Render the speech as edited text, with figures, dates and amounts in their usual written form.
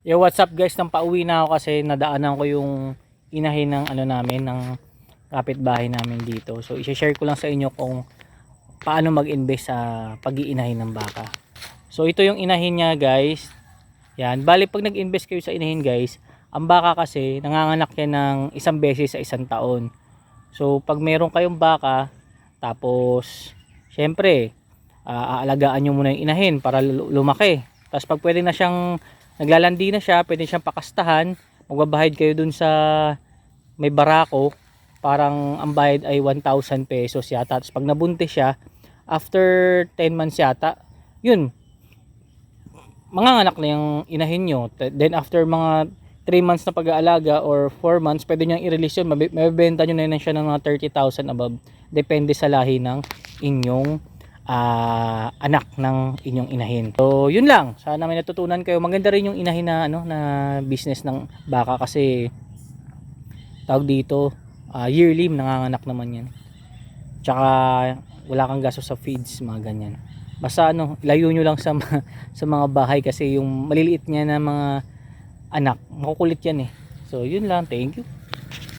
Yo, what's up guys? Nang pauwi na ako kasi nadaanan ko yung inahin ng ano namin, ng kapitbahay namin dito. So i-share ko lang sa inyo kung paano mag-invest sa pag-iinahin ng baka. So ito yung inahin niya guys. Yan, bali pag nag-invest kayo sa inahin guys, ang baka kasi nanganganak yan ng isang beses sa isang taon. So pag meron kayong baka, tapos syempre aalagaan nyo muna yung inahin para lumaki. Tapos pag pwede na siyang naglalandi na siya, pwede siyang pakastahan, magbabahid kayo dun sa may barako, parang ang bayad ay 1,000 pesos yata. Tapos pag nabuntis siya, after 10 months yata, yun, manganganak na yung inahin nyo. Then after mga 3 months na pag-aalaga or 4 months, pwede nyo i-release yun. Mabibenta nyo na yun siya ng mga 30,000 above. Depende sa lahi ng inyong anak ng inyong inahin. So yun lang, sana may natutunan kayo. Maganda rin yung inahin na ano na business ng baka kasi tawag dito yearly nanganganak naman yan. Tsaka wala kang gastos sa feeds, mga ganyan. Basta ano, layo nyo lang sa sa mga bahay kasi yung maliliit niya na mga anak, makukulit yan eh. So yun lang, thank you.